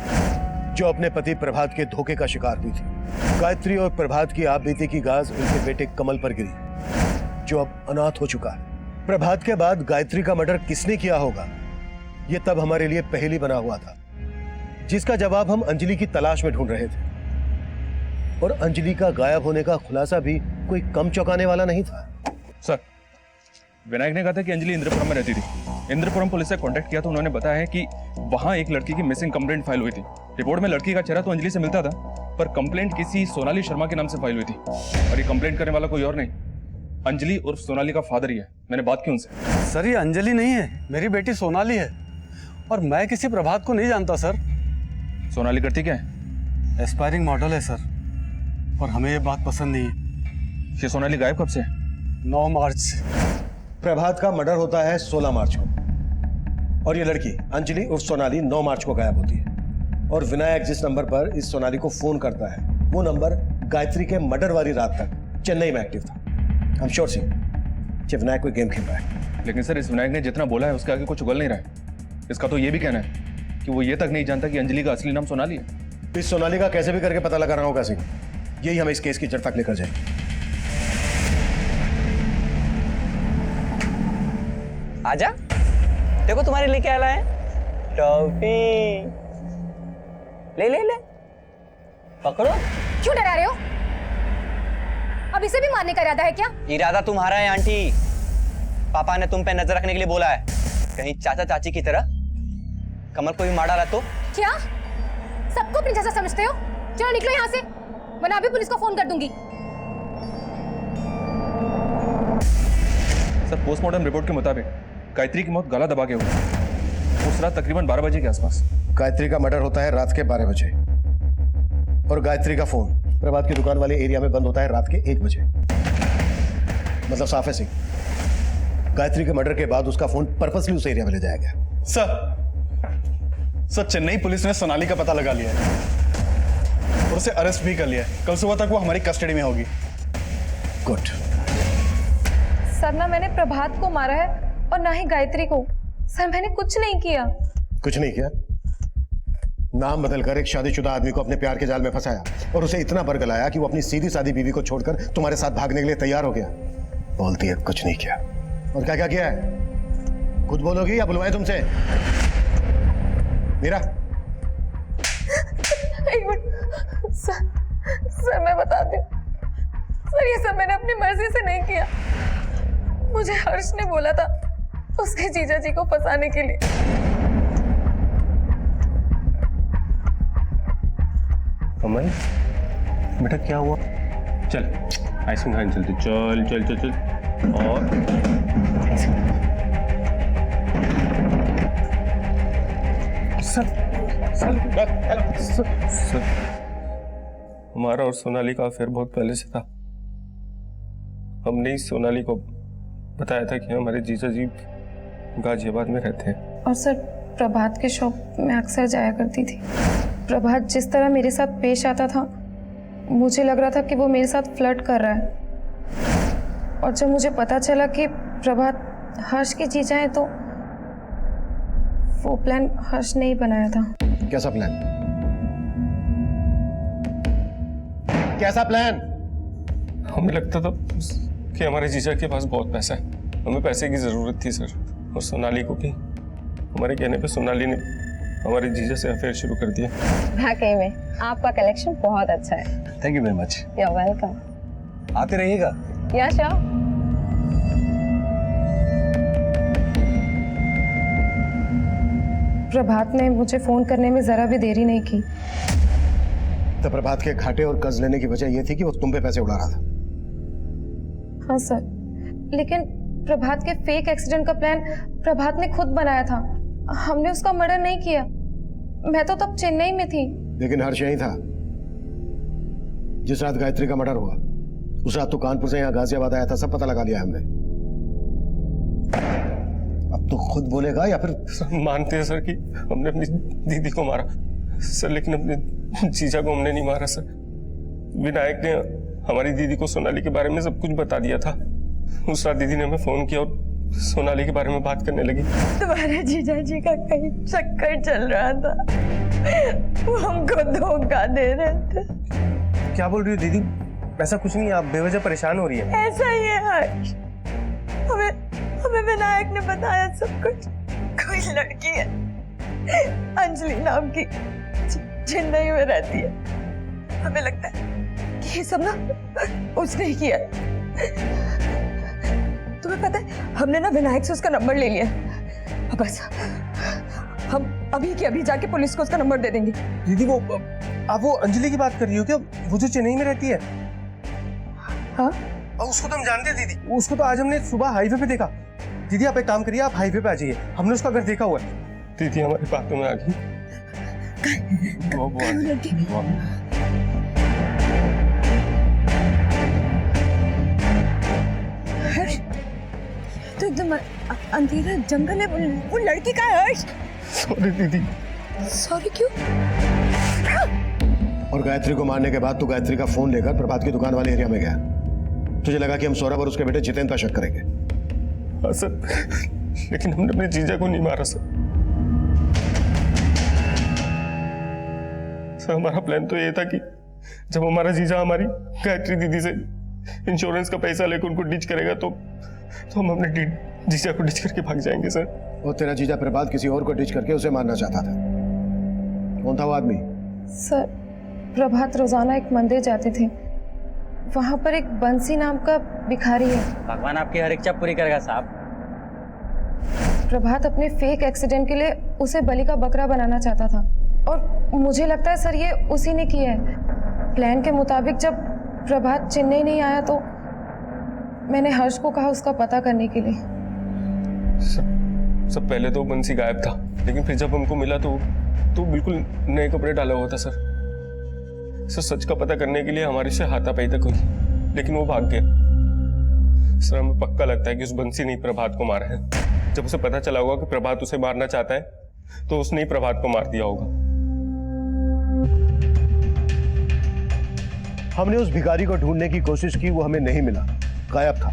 जो अपने पति प्रभात के धोखे का शिकार हुई थी। गायत्री और प्रभात की आप बीती की गाज उनके बेटे कमल पर गिरी, जो अब अनाथ हो चुका है। प्रभात के बाद गायत्री का मर्डर किसने किया होगा, यह तब हमारे लिए पहेली बना हुआ था, जिसका जवाब हम अंजलि की तलाश में ढूंढ रहे थे। और अंजलि का गायब होने का खुलासा भी कोई कम चौंकाने वाला नहीं था। सर, विनायक ने कहा था कि अंजलि इंद्रपुरम में रहती थी। इंद्रपुरम पुलिस से कांटेक्ट किया तो उन्होंने बताया है कि वहां एक लड़की की मिसिंग कंप्लेंट फाइल हुई थी। रिपोर्ट में लड़की का चेहरा तो अंजलि से मिलता था, पर कंप्लेंट किसी सोनाली शर्मा के नाम से फाइल हुई थी और ये कंप्लेंट करने वाला कोई और नहीं, अंजलि उर्फ सोनाली का फादर ही है। मैंने बात की उनसे। सर, ये अंजलि नहीं है, मेरी बेटी सोनाली है और मैं किसी प्रभात को नहीं जानता सर। सोनाली करती क्या है? एस्पायरिंग मॉडल है सर, और हमें ये बात पसंद नहीं है। ये सोनाली गायब कब से? 9 मार्च से। प्रभात का मर्डर होता है 16 मार्च को और ये लड़की अंजलि उर्फ सोनाली 9 मार्च को गायब होती है। और विनायक जिस नंबर पर इस सोनाली को फोन करता है, वो नंबर गायत्री के मर्डर वाली रात तक चेन्नई में एक्टिव था। आई एम श्योर कि विनायक कोई गेम खेल रहा है। लेकिन सर, इस विनायक ने जितना बोला है उसके आगे कुछ उगल नहीं रहा है। इसका तो ये भी कहना है कि वो ये तक नहीं जानता कि अंजलि का असली नाम सोनाली है। इस सोनाली का कैसे भी करके पता लगा रहा होगा सिंह, यही हमें इस केस की जड़ तक लेकर जाएगी। आजा, देखो तुम्हारे लिए क्या लाए हैं। टॉफी ले ले ले, पकड़ो। क्यों डरा रहे हो? अब इसे भी मारने का इरादा है क्या? इरादा तुम्हारा है आंटी, पापा ने तुम पे नजर रखने के लिए बोला है, कहीं चाचा चाची की तरह कमल को भी मार डाला तो। क्या सबको अपनी जैसा समझते हो? चलो निकलो यहाँ से, वरना अभी पुलिस को फोन कर दूंगी। सर, पोस्टमार्टम रिपोर्ट के मुताबिक गायत्री की मौत गला दबा के हुई उस रात तकरीबन 12 बजे के आसपास। गायत्री का मर्डर होता है रात के 12 बजे और गायत्री का फोन प्रभात की दुकान वाले एरिया में बंद होता है रात के 1 बजे। मतलब साफ है सिंह, गायत्री के मर्डर के बाद उसका फोन पर्पसली उस एरिया में ले जाया गया। सर, चेन्नई पुलिस ने सोनाली का पता लगा लिया है और उसे अरेस्ट भी कर लिया है। कल सुबह तक वो हमारी कस्टडी में होगी। गुड। सर, ना मैंने प्रभात को मारा है और ना ही गायत्री को। सर, मैंने कुछ नहीं किया। कुछ नहीं किया? नाम बदलकर एक शादीशुदा आदमी को अपने प्यार के जाल में फंसाया और उसे इतना बरगलाया कि वो अपनी सीधी सादी बीवी को छोड़कर तुम्हारे साथ भागने के लिए तैयार हो गया। बोलती है कुछ नहीं किया। और क्या क्या किया है? खुद बोलोगी या बुलवाए तुमसे? मीरा। एक मिनट सर, मैं बताती हूँ। सर, ये सब मैंने अपनी मर्जी से नहीं किया। मुझे हर्ष ने बोला था उसके जीजा जी को फंसाने के लिए। कमल बेटा क्या हुआ? चल आइसक्रीम खाने चलते। चल चल चल चल। और सर, हमारा और सोनाली का अफेयर बहुत पहले से था। हमने ही सोनाली को बताया था कि हमारे जीजा जी गाजियाबाद में रहते हैं। और सर, प्रभात के शॉप में अक्सर जाया करती थी। प्रभात जिस तरह मेरे साथ पेश आता था, मुझे लग रहा था कि वो मेरे साथ फ्लर्ट कर रहा है। और जब मुझे पता चला कि प्रभात हर्ष की जीजा है, तो वो प्लान हर्ष ने ही बनाया था। कैसा प्लान? कैसा प्लान? हमें लगता था कि हमारे जीजा के पास बहुत पैसा है, हमें पैसे की जरूरत थी सर। और सोनाली को भी हमारे कहने पे सोनाली ने हमारे जीजा से अफेयर शुरू कर दिया। वाकई में आपका कलेक्शन बहुत अच्छा है। Thank you very much. You welcome. आते रहिएगा। या श्योर। प्रभात ने मुझे फोन करने में जरा भी देरी नहीं की। तो प्रभात के घाटे और कर्ज लेने की वजह यह थी कि वो तुम पे पैसे उड़ा रहा था। हाँ सर, लेकिन प्रभात के फेक एक्सीडेंट का प्लान प्रभात ने खुद बनाया था। हमने उसका मर्डर नहीं किया। मैं तो तब चेन्नई में थी। लेकिन हर्ष यही था। जिस रात गायत्री का मर्डर हुआ उस रात तो कानपुर से यहाँ गाजियाबाद आया था। सब पता लगा लिया हमने। अब तो खुद बोलेगा या फिर? मानते हैं सर कि हमने अपनी दीदी को मारा सर, लेकिन अपने जीजा को हमने नहीं मारा सर। विनायक ने हमारी दीदी को सोनाली के बारे में सब कुछ बता दिया था। उस रात दीदी ने हमें फोन किया और सोनाली के बारे में बात करने लगी। तुम्हारे जीजा जी का कहीं चक्कर चल रहा था, वो हमको धोखा दे रहे थे। क्या बोल रही हो दीदी? ऐसा कुछ नहीं, आप बेवजह परेशान हो रही है। ऐसा ही है हर्ष, हमें विनायक ने बताया सब कुछ। कोई लड़की है अंजलि नाम की, चेन्नई में रहती है। हमें लगता है कि ये सब ना उसने ही किया। तुम्हें पता है, हमने ना विनायक से उसका नंबर ले लिया। अब बस हम अभी के अभी जाके पुलिस को उसका नंबर दे देंगे। दीदी वो आप वो अंजलि की बात कर रही हो क्या? वो जो चेन्नई में रहती है? हाँ, और उसको तो हम जानते हैं दीदी। उसको तो आज हमने सुबह हाईवे पे देखा। दीदी आप एक काम करिए, आप हाईवे पे आ जाइए, हमने उसका घर देखा हुआ है। दीदी हमारी बातों में आ गई। हर्ष, तो एकदम अंधेरा जंगल है। वो लड़की का है हर्ष। सॉरी दीदी। सॉरी क्यों? और गायत्री को मारने के बाद तू गायत्री का फोन लेकर प्रभात की दुकान वाले एरिया में गया। तुझे लगा कि हम सौरभ और उसके बेटे जितेंद्र पर शक करेंगे। हाँ सर, लेकिन हमने अपने जीजा को नहीं मारा सर। सर हमारा प्लान तो ये था कि जब हमारा जीजा हमारी गायत्री दीदी से इंश्योरेंस का पैसा लेकर उनको डिच करेगा तो हम अपने जीजा को डिच करके भाग जाएंगे सर। वो तेरा जीजा प्रभात किसी और को डिच करके उसे मारना चाहता था। कौन था वो आदमी? सर, प्रभात रोजाना एक मंदिर जाते थे। वहां पर एक बंसी नाम का भिखारी है। भगवान आपकी हर इच्छा पूरी करेगा साहब। प्रभात अपने फेक एक्सीडेंट के लिए उसे बलि का बकरा बनाना चाहता था और मुझे लगता है सर ये उसी ने किया है। प्लान के मुताबिक जब प्रभात चेन्नई नहीं आया तो मैंने हर्ष को कहा उसका पता करने के लिए। सब पहले तो बंसी गायब था, लेकिन फिर जब हमको मिला तो बिल्कुल नए कपड़े डाला हुआ था सर। सच का पता करने के लिए हमारे से हाथापाई तक हुई, लेकिन वो भाग गया। सर हमें पक्का लगता है कि उस बंसी ने प्रभात को मारा है। जब उसे पता चला होगा कि प्रभात उसे मारना चाहता है तो उसने ही प्रभात को मार दिया होगा। हमने उस भिखारी को ढूंढने की कोशिश की, वो हमें नहीं मिला, गायब था।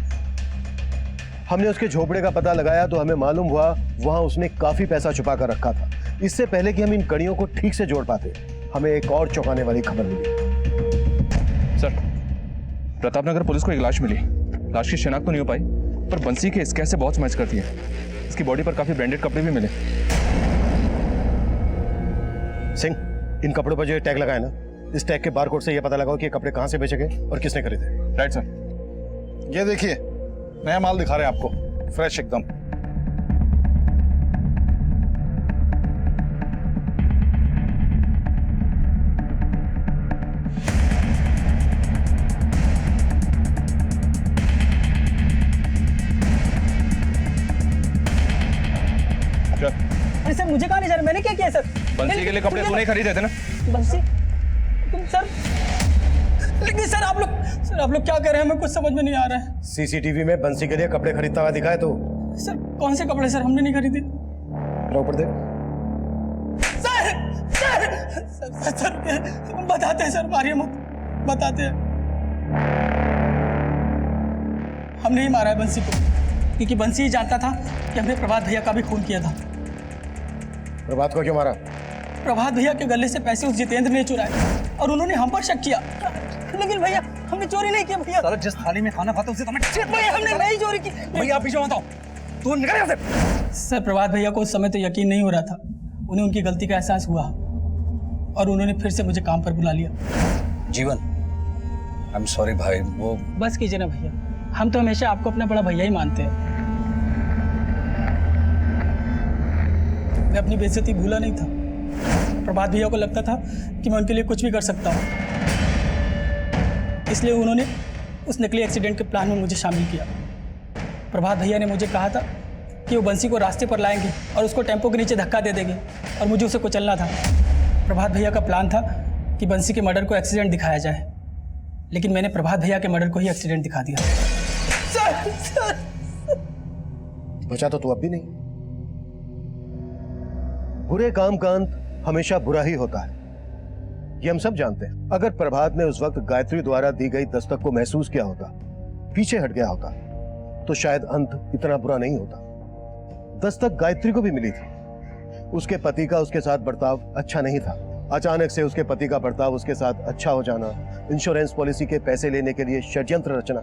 हमने उसके झोपड़े का पता लगाया तो हमें मालूम हुआ वहां उसने काफी पैसा छुपा कर रखा था। इससे पहले कि हम इन कड़ियों को ठीक से जोड़ पाते, हमें एक और चौंकाने वाली खबर मिली। सर, प्रतापनगर पुलिस को एक लाश मिली। लाश की शिनाख्त तो नहीं हो पाई, पर बंसी के स्केच से बहुत मैच करती है। इसकी बॉडी पर काफी ब्रांडेड कपड़े भी मिले। सिंह, इन कपड़ों पर जो टैग लगाया ना, इस टैग के बारकोड से यह पता लगाओ कि ये कपड़े कहां से बेचे गए और किसने खरीदे। Right sir. ये देखिए, नया माल दिखा रहे हैं आपको, फ्रेश एकदम। अरे सर, मुझे कहाँ ले जा रहे? मैंने क्या किया सर? बंसी के लिए कपड़े तूने ही खरीदे थे ना? बंसी? तुम सर, लेकिन सर आप लोग क्या कर रहे हैं? हमें कुछ समझ में नहीं आ रहा है। सीसीटीवी में बंसी के लिए कपड़े खरीदता हुआ दिखा है तो? सर कौन से कपड़े सर? हमने नहीं खरीदे। ऊपर दे। Sir sir sir sir, sir बताते हैं सर, मारिए मत, बताते हैं। हमने ही मारा है बंसी को, क्योंकि बंसी ही जानता था कि हमने प्रभात भैया का भी खून किया था। प्रभात को क्यों मारा? प्रभात भैया के गले से पैसे उस जितेंद्र ने चुराए और उन्होंने हम पर शक किया। लेकिन भैया हमने चोरी नहीं की भैया। साला जिस थाली में खाना खाता उसे तो भैया हमने नहीं चोरी की। भैया आप पीछे मत आओ, तू निकल यहाँ से। सर प्रभात भैया को उस समय तो यकीन नहीं हो रहा था। उन्हें उनकी गलती का एहसास हुआ और उन्होंने फिर से मुझे काम पर बुला लिया। जीवन, आई एम सॉरी भाई। वो बस कीजिए ना भैया, हम तो हमेशा आपको अपना बड़ा भैया ही मानते हैं। मैं अपनी बेइज्जती भूला नहीं था। प्रभात भैया को लगता था कि मैं उनके लिए कुछ भी कर सकता हूँ, इसलिए उन्होंने उस नकली एक्सीडेंट के प्लान में मुझे शामिल किया। प्रभात भैया ने मुझे कहा था कि वो बंसी को रास्ते पर लाएंगे और उसको टेम्पो के नीचे धक्का दे देंगे और मुझे उसे कुचलना था। प्रभात भैया का प्लान था कि बंसी के मर्डर को एक्सीडेंट दिखाया जाए, लेकिन मैंने प्रभात भैया के मर्डर को ही एक्सीडेंट दिखा दिया। Sir, sir. बचा तो तू अब भी नहीं। बुरे काम का अंत हमेशा बुरा ही होता है, ये हम सब जानते हैं। अगर प्रभात ने उस वक्त गायत्री द्वारा दी गई दस्तक को महसूस किया होता, पीछे हट गया होता, तो शायद अंत इतना बुरा नहीं होता। दस्तक गायत्री को भी मिली थी। उसके पति का उसके साथ बर्ताव अच्छा नहीं था। अचानक से उसके पति का बर्ताव उसके साथ अच्छा हो जाना, इंश्योरेंस पॉलिसी के पैसे लेने के लिए षड्यंत्र रचना।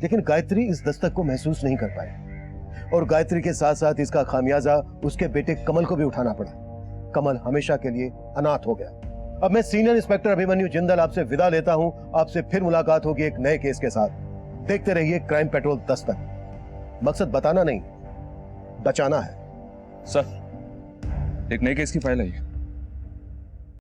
लेकिन गायत्री इस दस्तक को महसूस नहीं कर पाई और गायत्री के साथ साथ इसका खामियाजा उसके बेटे कमल को भी उठाना पड़ा। कमल हमेशा के लिए अनाथ हो गया। अब मैं सीनियर इंस्पेक्टर अभिमन्यु जिंदल आपसे विदा लेता हूं। आपसे फिर मुलाकात होगी एक नए केस के साथ। देखते रहिए क्राइम पेट्रोल दस्तक। मकसद बताना नहीं, बचाना है। सर, एक नए केस की फाइल आई है।